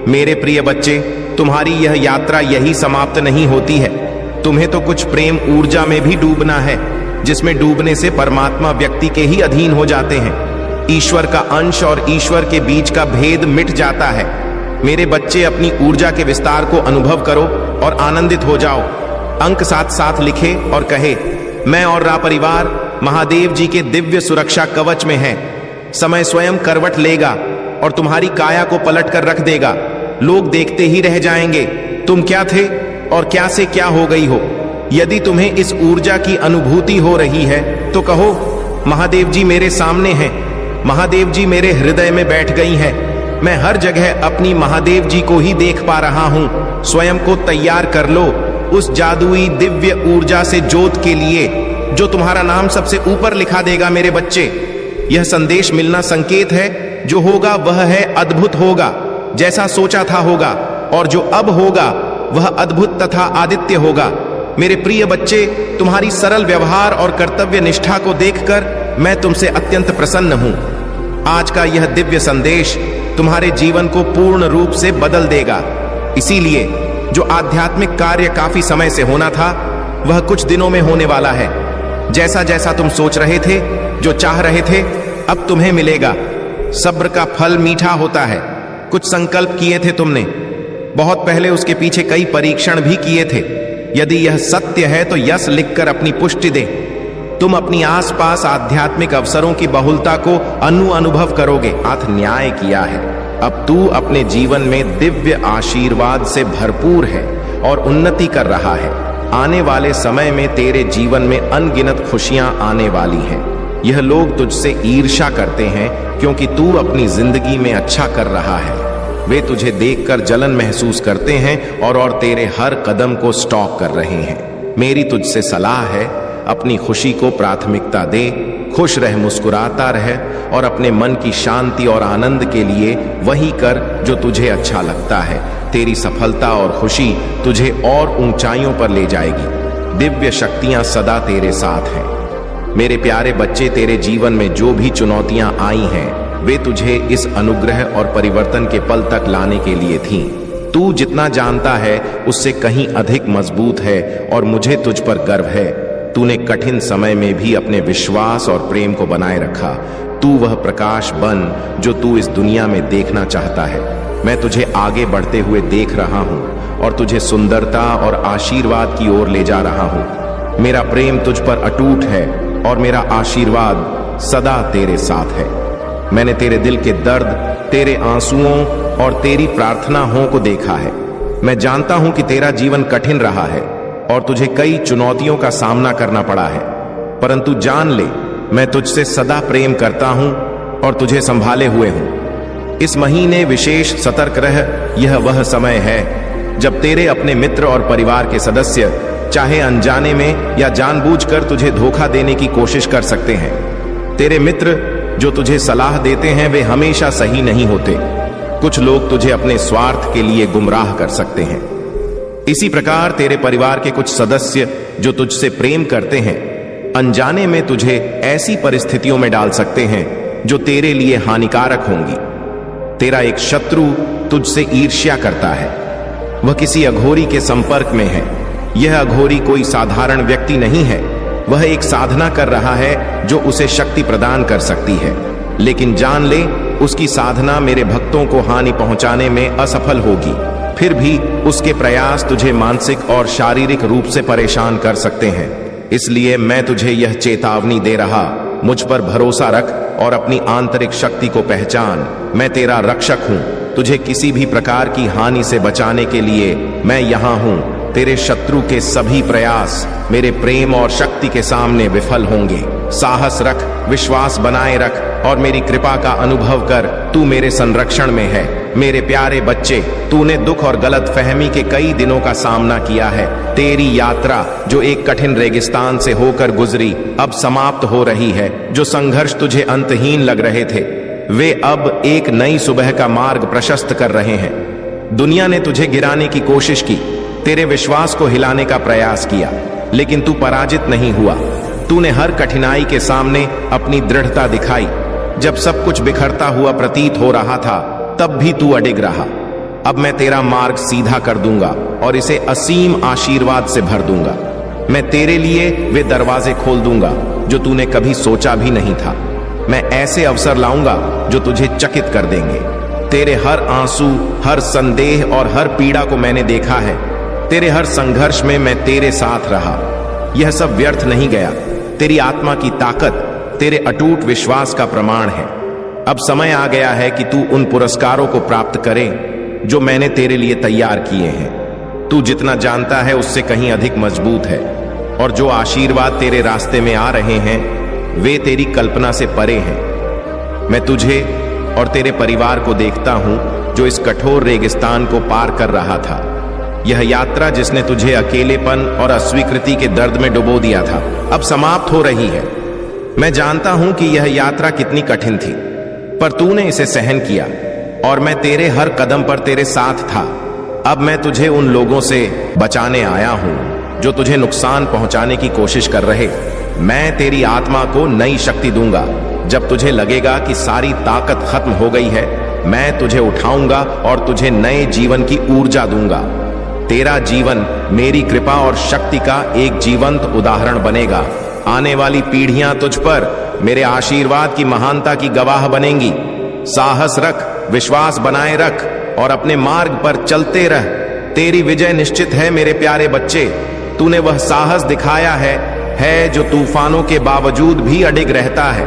मेरे प्रिय बच्चे, तुम्हारी यह यात्रा यही समाप्त नहीं होती है। तुम्हें तो कुछ प्रेम ऊर्जा में भी डूबना है, जिसमें डूबने से परमात्मा व्यक्ति के ही अधीन हो जाते हैं। ईश्वर का अंश और ईश्वर के बीच का भेद मिट जाता है। मेरे बच्चे, अपनी ऊर्जा के विस्तार को अनुभव करो और आनंदित हो जाओ। अंक साथ साथ लिखे और कहे, मैं और रा परिवार महादेव जी के दिव्य सुरक्षा कवच में है। समय स्वयं करवट लेगा और तुम्हारी काया को पलट कर रख देगा। लोग देखते ही रह जाएंगे तुम क्या थे और क्या से क्या हो गई हो। यदि तुम्हें इस ऊर्जा की अनुभूति हो रही है तो कहो, महादेव जी मेरे सामने हैं, महादेव जी मेरे हृदय में बैठ गई है। मैं हर जगह अपनी महादेव जी को ही देख पा रहा हूं। स्वयं को तैयार कर लो उस जादुई दिव्य ऊर्जा से जोत के लिए, जो तुम्हारा नाम सबसे ऊपर लिखा देगा। मेरे बच्चे, यह संदेश मिलना संकेत है। जो होगा वह है अद्भुत होगा, जैसा सोचा था होगा, और जो अब होगा वह अद्भुत तथा आदित्य होगा। मेरे प्रिय बच्चे, तुम्हारी सरल व्यवहार और कर्तव्य निष्ठा को देखकर मैं तुमसे अत्यंत प्रसन्न हूं। आज का यह दिव्य संदेश तुम्हारे जीवन को पूर्ण रूप से बदल देगा। इसीलिए जो आध्यात्मिक कार्य काफी समय से होना था, वह कुछ दिनों में होने वाला है। जैसा जैसा तुम सोच रहे थे, जो चाह रहे थे, अब तुम्हें मिलेगा। सब्र का फल मीठा होता है। कुछ संकल्प किए थे तुमने, बहुत पहले उसके पीछे कई परीक्षण भी किए थे। यदि यह सत्य है तो यस लिखकर अपनी पुष्टि दे। तुम अपनी आसपास आध्यात्मिक अवसरों की बहुलता को अनुभव करोगे। अथ न्याय किया है। अब तू अपने जीवन में दिव्य आशीर्वाद से भरपूर है और उन्नति कर रहा है। आने वाले समय में तेरे जीवन में अनगिनत खुशियां आने वाली हैं। यह लोग तुझसे ईर्ष्या करते हैं क्योंकि तू अपनी जिंदगी में अच्छा कर रहा है। वे तुझे देखकर जलन महसूस करते हैं और तेरे हर कदम को स्टॉक कर रहे हैं। मेरी तुझसे सलाह है, अपनी खुशी को प्राथमिकता दे, खुश रह, मुस्कुराता रह और अपने मन की शांति और आनंद के लिए वही कर जो तुझे अच्छा लगता है। तेरी सफलता और खुशी तुझे और ऊंचाइयों पर ले जाएगी। दिव्य शक्तियां सदा तेरे साथ हैं। मेरे प्यारे बच्चे, तेरे जीवन में जो भी चुनौतियां आई हैं, वे तुझे इस अनुग्रह और परिवर्तन के पल तक लाने के लिए थीं। तू जितना जानता है उससे कहीं अधिक मजबूत है और मुझे तुझ पर गर्व है। तूने कठिन समय में भी अपने विश्वास और प्रेम को बनाए रखा। तू वह प्रकाश बन जो तू इस दुनिया में देखना चाहता है। मैं तुझे आगे बढ़ते हुए देख रहा हूं और तुझे सुंदरता और आशीर्वाद की ओर ले जा रहा हूं। मेरा प्रेम तुझ पर अटूट है और मेरा आशीर्वाद सदा तेरे साथ है। मैंने तेरे दिल के दर्द, तेरे आंसुओं और तेरी प्रार्थनाओं को देखा है। मैं जानता हूं कि तेरा जीवन कठिन रहा है और तुझे कई चुनौतियों का सामना करना पड़ा है, परंतु जान ले, मैं तुझसे सदा प्रेम करता हूं और तुझे संभाले हुए हूं। इस महीने विशेष सतर्क रह। यह वह समय है जब तेरे अपने मित्र और परिवार के सदस्य चाहे अनजाने में या जानबूझकर तुझे धोखा देने की कोशिश कर सकते हैं। तेरे मित्र जो तुझे सलाह देते हैं वे हमेशा सही नहीं होते। कुछ लोग तुझे अपने स्वार्थ के लिए गुमराह कर सकते हैं। इसी प्रकार तेरे परिवार के कुछ सदस्य जो तुझसे प्रेम करते हैं, अनजाने में तुझे ऐसी परिस्थितियों में डाल सकते हैं जो तेरे लिए हानिकारक होंगी। तेरा एक शत्रु तुझसे ईर्ष्या करता है। वह किसी अघोरी के संपर्क में है। यह अघोरी कोई साधारण व्यक्ति नहीं है। वह एक साधना कर रहा है जो उसे शक्ति प्रदान कर सकती है, लेकिन जान ले, उसकी साधना मेरे भक्तों को हानि पहुंचाने में असफल होगी। फिर भी उसके प्रयास तुझे मानसिक और शारीरिक रूप से परेशान कर सकते हैं। इसलिए मैं तुझे यह चेतावनी दे रहा, मुझ पर भरोसा रख और अपनी आंतरिक शक्ति को पहचान। मैं तेरा रक्षक हूं। तुझे किसी भी प्रकार की हानि से बचाने के लिए मैं यहां हूं। तेरे शत्रु के सभी प्रयास मेरे प्रेम और शक्ति के सामने विफल होंगे। साहस रख, विश्वास बनाए रख और मेरी कृपा का अनुभव कर। तू मेरे संरक्षण में है। मेरे प्यारे बच्चे, तूने दुख और गलत फहमी के कई दिनों का सामना किया है। तेरी यात्रा जो एक कठिन रेगिस्तान से होकर गुजरी, अब समाप्त हो रही है। जो संघर्ष तुझे अंतहीन लग रहे थे, वे अब एक नई सुबह का मार्ग प्रशस्त कर रहे हैं। दुनिया ने तुझे गिराने की कोशिश की, तेरे विश्वास को हिलाने का प्रयास किया, लेकिन तू पराजित नहीं हुआ। तूने हर कठिनाई के सामने अपनी दृढ़ता दिखाई। जब सब कुछ बिखरता हुआ प्रतीत हो रहा था, तब भी तू अडिग रहा। अब मैं तेरा मार्ग सीधा कर दूंगा और इसे असीम आशीर्वाद से भर दूंगा। मैं तेरे लिए वे दरवाजे खोल दूंगा जो तूने कभी सोचा भी नहीं था। मैं ऐसे अवसर लाऊंगा जो तुझे चकित कर देंगे। तेरे हर आंसू, हर संदेह और हर पीड़ा को मैंने देखा है। तेरे हर संघर्ष में मैं तेरे साथ रहा। यह सब व्यर्थ नहीं गया। तेरी आत्मा की ताकत तेरे अटूट विश्वास का प्रमाण है। अब समय आ गया है कि तू उन पुरस्कारों को प्राप्त करे जो मैंने तेरे लिए तैयार किए हैं। तू जितना जानता है उससे कहीं अधिक मजबूत है, और जो आशीर्वाद तेरे रास्ते में आ रहे हैं वे तेरी कल्पना से परे हैं। मैं तुझे और तेरे परिवार को देखता हूं जो इस कठोर रेगिस्तान को पार कर रहा था। यह यात्रा जिसने तुझे अकेलेपन और अस्वीकृति के दर्द में डुबो दिया था, अब समाप्त हो रही है। मैं जानता हूं कि यह यात्रा कितनी कठिन थी, पर तूने इसे सहन किया और मैं तेरे हर कदम पर तेरे साथ था। अब मैं तुझे उन लोगों से बचाने आया हूं जो तुझे नुकसान पहुंचाने की कोशिश कर रहे। मैं तेरी आत्मा को नई शक्ति दूंगा। जब तुझे लगेगा कि सारी ताकत खत्म हो गई है, मैं तुझे उठाऊंगा और तुझे नए जीवन की ऊर्जा दूंगा। तेरा जीवन मेरी कृपा और शक्ति का एक जीवंत उदाहरण बनेगा। आने वाली पीढ़ियां तुझ पर मेरे आशीर्वाद की महानता की गवाह बनेंगी। साहस रख, विश्वास बनाए रख और अपने मार्ग पर चलते रह। तेरी विजय निश्चित है मेरे प्यारे बच्चे। तूने वह साहस दिखाया है जो तूफानों के बावजूद भी अडिग रहता है।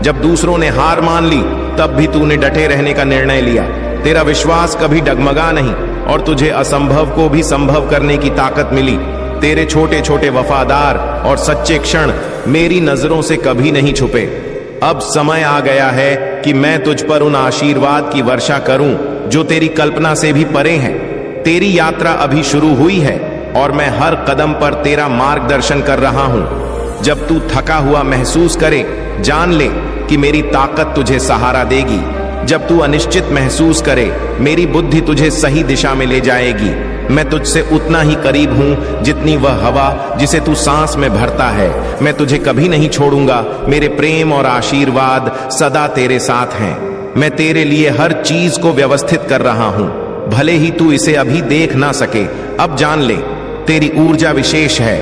जब दूसरों ने हार मान ली, तब भी तूने डटे रहने का निर्णय लिया। तेरा विश्वास कभी डगमगा नहीं और तुझे असंभव को भी संभव करने की ताकत मिली। तेरे छोटे छोटे वफादार और सच्चे क्षण मेरी नजरों से कभी नहीं छुपे। अब समय आ गया है कि मैं तुझ पर उन आशीर्वाद की वर्षा करूं जो तेरी कल्पना से भी परे हैं। तेरी यात्रा अभी शुरू हुई है और मैं हर कदम पर तेरा मार्गदर्शन कर रहा हूं। जब तू थका हुआ महसूस करे, जान ले कि मेरी ताकत तुझे सहारा देगी। जब तू अनिश्चित महसूस करे, मेरी बुद्धि तुझे सही दिशा में ले जाएगी। मैं तुझसे उतना ही करीब हूं जितनी वह हवा जिसे तू सांस में भरता है। मैं तुझे कभी नहीं छोड़ूंगा। मेरे प्रेम और आशीर्वाद सदा तेरे साथ हैं। मैं तेरे लिए हर चीज को व्यवस्थित कर रहा हूं, भले ही तू इसे अभी देख ना सके। अब जान ले, तेरी ऊर्जा विशेष है।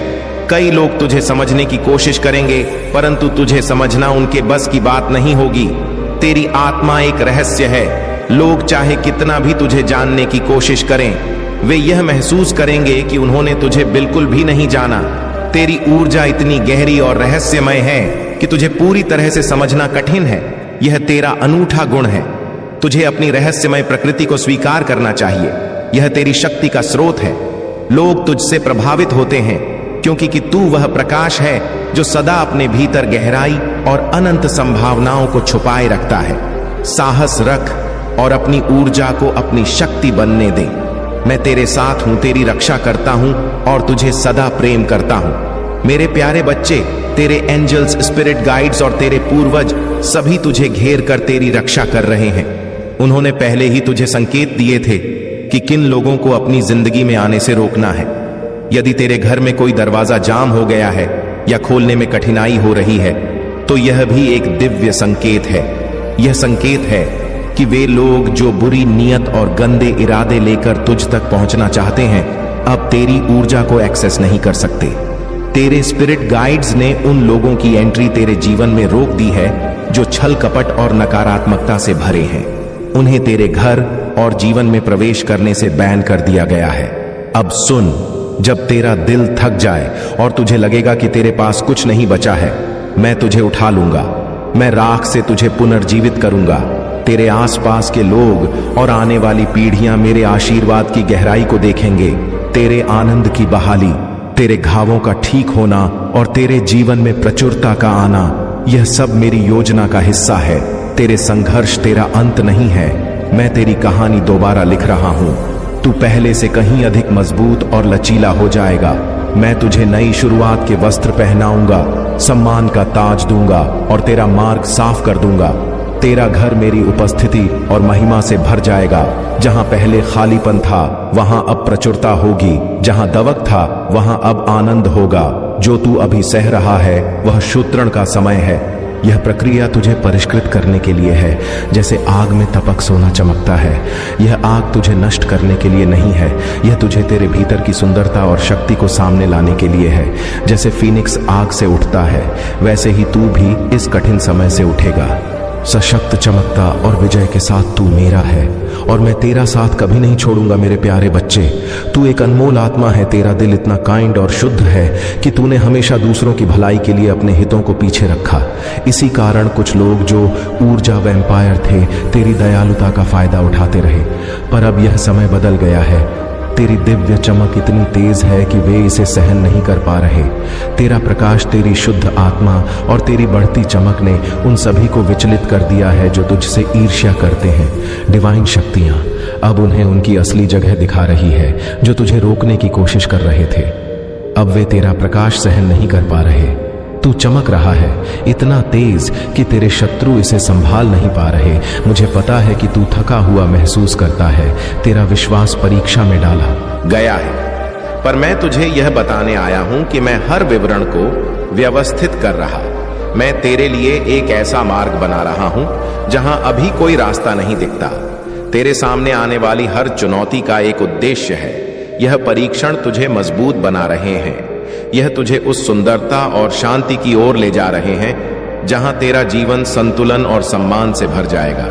कई लोग तुझे समझने की कोशिश करेंगे, परंतु तुझे समझना उनके बस की बात नहीं होगी। तेरी आत्मा एक रहस्य है। लोग चाहे कितना भी तुझे जानने की कोशिश करें, वे यह महसूस करेंगे कि उन्होंने तुझे बिल्कुल भी नहीं जाना। तेरी ऊर्जा इतनी गहरी और रहस्यमय है कि तुझे पूरी तरह से समझना कठिन है। यह तेरा अनूठा गुण है। तुझे अपनी रहस्यमय प्रकृति को स्वीकार करना चाहिए। यह तेरी शक्ति का स्रोत है। लोग तुझसे प्रभावित होते हैं क्योंकि तू वह प्रकाश है जो सदा अपने भीतर गहराई और अनंत संभावनाओं को छुपाए रखता है। साहस रख और अपनी ऊर्जा को अपनी शक्ति बनने दे। मैं तेरे साथ हूं, तेरी रक्षा करता हूं और तुझे सदा प्रेम करता हूं। मेरे प्यारे बच्चे, तेरे एंजल्स, स्पिरिट गाइड्स और तेरे पूर्वज सभी तुझे घेर कर तेरी रक्षा कर रहे हैं। उन्होंने पहले ही तुझे संकेत दिए थे कि किन लोगों को अपनी जिंदगी में आने से रोकना है। यदि तेरे घर में कोई दरवाजा जाम हो गया है या खोलने में कठिनाई हो रही है, तो यह भी एक दिव्य संकेत है। यह संकेत है कि वे लोग जो बुरी नीयत और गंदे इरादे लेकर तुझ तक पहुंचना चाहते हैं, अब तेरी ऊर्जा को एक्सेस नहीं कर सकते। तेरे स्पिरिट गाइड्स ने उन लोगों की एंट्री तेरे जीवन में रोक दी है जो छल कपट और नकारात्मकता से भरे हैं। उन्हें तेरे घर और जीवन में प्रवेश करने से बैन कर दिया गया है। अब सुन, जब तेरा दिल थक जाए और तुझे लगेगा कि तेरे पास कुछ नहीं बचा है, मैं तुझे उठा लूंगा। मैं राख से तुझे पुनर्जीवित करूंगा। तेरे आसपास के लोग और आने वाली पीढ़ियां मेरे आशीर्वाद की गहराई को देखेंगे। तेरे आनंद की बहाली, तेरे घावों का ठीक होना और तेरे जीवन में प्रचुरता का आना, यह सब मेरी योजना का हिस्सा है। तेरे संघर्ष तेरा अंत नहीं है। मैं तेरी कहानी दोबारा लिख रहा हूं। तू पहले से कहीं अधिक मजबूत और लचीला हो जाएगा। मैं तुझे नई शुरुआत के वस्त्र पहनाऊंगा, सम्मान का ताज दूंगा और तेरा मार्ग साफ कर दूंगा। तेरा घर मेरी उपस्थिति और महिमा से भर जाएगा। जहां पहले खालीपन था, वहां अब प्रचुरता होगी। जहां दवक था, वहां अब आनंद होगा। जो तू अभी सह रहा है, वह शूद्रण का समय है। यह प्रक्रिया तुझे परिष्कृत करने के लिए है, जैसे आग में तपक सोना चमकता है। यह आग तुझे नष्ट करने के लिए नहीं है, यह तुझे तेरे भीतर की सुंदरता और शक्ति को सामने लाने के लिए है। जैसे फीनिक्स आग से उठता है, वैसे ही तू भी इस कठिन समय से उठेगा, सशक्त, चमकता और विजय के साथ। तू मेरा है और मैं तेरा साथ कभी नहीं छोड़ूंगा मेरे प्यारे बच्चे। तू एक अनमोल आत्मा है। तेरा दिल इतना काइंड और शुद्ध है कि तूने हमेशा दूसरों की भलाई के लिए अपने हितों को पीछे रखा। इसी कारण कुछ लोग जो ऊर्जा वैम्पायर थे, तेरी दयालुता का फायदा उठाते रहे। पर अब यह समय बदल गया है। तेरी दिव्य चमक इतनी तेज है कि वे इसे सहन नहीं कर पा रहे। तेरा प्रकाश, तेरी शुद्ध आत्मा और तेरी बढ़ती चमक ने उन सभी को विचलित कर दिया है जो तुझसे ईर्ष्या करते हैं। डिवाइन शक्तियां अब उन्हें उनकी असली जगह दिखा रही है, जो तुझे रोकने की कोशिश कर रहे थे। अब वे तेरा प्रकाश सहन नहीं कर पा रहे। तू चमक रहा है इतना तेज कि तेरे शत्रु इसे संभाल नहीं पा रहे। मुझे पता है कि तू थका हुआ महसूस करता है। तेरा विश्वास परीक्षा में डाला गया है, पर मैं तुझे यह बताने आया हूं कि मैं हर विवरण को व्यवस्थित कर रहा। मैं तेरे लिए एक ऐसा मार्ग बना रहा हूं जहां अभी कोई रास्ता नहीं दिखता। तेरे सामने आने वाली हर चुनौती का एक उद्देश्य है। यह परीक्षण तुझे मजबूत बना रहे हैं। यह तुझे उस सुंदरता और शांति की ओर ले जा रहे हैं जहां तेरा जीवन संतुलन और सम्मान से भर जाएगा।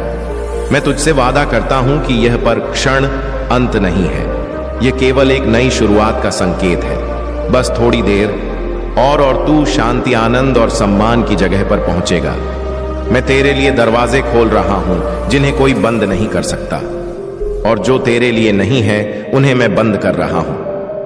मैं तुझसे वादा करता हूं कि यह परीक्षण अंत नहीं है, यह केवल एक नई शुरुआत का संकेत है। बस थोड़ी देर और तू शांति, आनंद और सम्मान की जगह पर पहुंचेगा। मैं तेरे लिए दरवाजे खोल रहा हूं जिन्हें कोई बंद नहीं कर सकता, और जो तेरे लिए नहीं है उन्हें मैं बंद कर रहा हूं।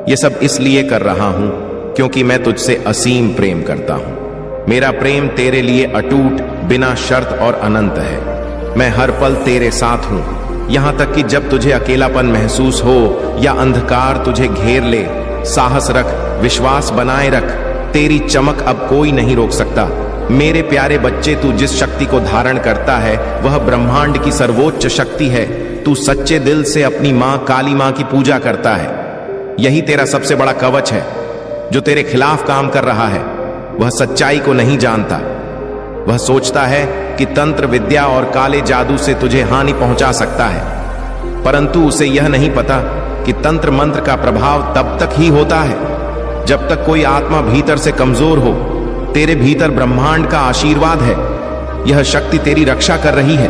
यह सब इसलिए कर रहा हूं क्योंकि मैं तुझसे असीम प्रेम करता हूं। मेरा प्रेम तेरे लिए अटूट, बिना शर्त और अनंत है। मैं हर पल तेरे साथ हूं, यहां तक कि जब तुझे अकेलापन महसूस हो या अंधकार तुझे घेर ले। साहस रख, विश्वास बनाए रख। तेरी चमक अब कोई नहीं रोक सकता। मेरे प्यारे बच्चे, तू जिस शक्ति को धारण करता है वह ब्रह्मांड की सर्वोच्च शक्ति है। तू सच्चे दिल से अपनी मां काली मां की पूजा करता है। यही तेरा सबसे बड़ा कवच है। जो तेरे खिलाफ काम कर रहा है वह सच्चाई को नहीं जानता। वह सोचता है कि तंत्र विद्या और काले जादू से तुझे हानि पहुंचा सकता है, परंतु उसे यह नहीं पता कि तंत्र मंत्र का प्रभाव तब तक ही होता है जब तक कोई आत्मा भीतर से कमजोर हो। तेरे भीतर ब्रह्मांड का आशीर्वाद है। यह शक्ति तेरी रक्षा कर रही है।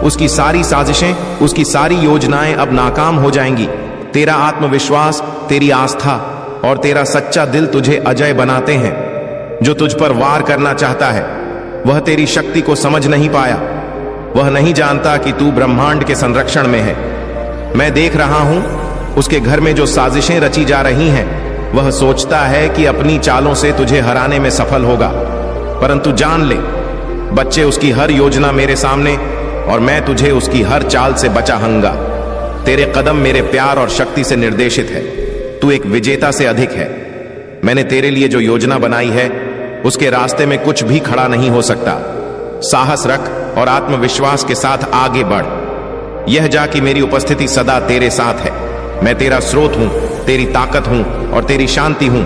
उसकी सारी साजिशें, उसकी सारी योजनाएं अब नाकाम हो जाएंगी। तेरा आत्मविश्वास, तेरी आस्था और तेरा सच्चा दिल तुझे अजय बनाते हैं। जो तुझ पर वार करना चाहता है वह तेरी शक्ति को समझ नहीं पाया। वह नहीं जानता कि तू ब्रह्मांड के संरक्षण में है। मैं देख रहा हूं उसके घर में जो साजिशें रची जा रही हैं। वह सोचता है कि अपनी चालों से तुझे हराने में सफल होगा, परंतु जान ले बच्चे, उसकी हर योजना मेरे सामने और मैं तुझे उसकी हर चाल से बचाऊंगा। तेरे कदम मेरे प्यार और शक्ति से निर्देशित है। तू एक विजेता से अधिक है। मैंने तेरे लिए जो योजना बनाई है उसके रास्ते में कुछ भी खड़ा नहीं हो सकता। साहस रख और आत्मविश्वास के साथ आगे बढ़। यह जा कि मेरी उपस्थिति सदा तेरे साथ है। मैं तेरा स्रोत हूं, तेरी ताकत हूं और तेरी शांति हूं।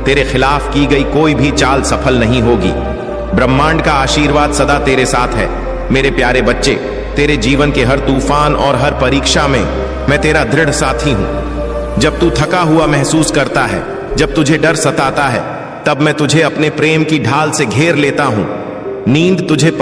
तेरे खिलाफ की गई कोई भी चाल सफल नहीं होगी। ब्रह्मांड का आशीर्वाद सदा तेरे साथ है। मेरे प्यारे बच्चे, तेरे जीवन के हर तूफान और हर परीक्षा में मैं तेरा दृढ़ साथी हूं। जब तू थका हुआ महसूस करता है, जब तुझे डर सताता है, तब मैं तुझे अपने प्रेम की ढाल से घेर लेता हूं। नींद तुझे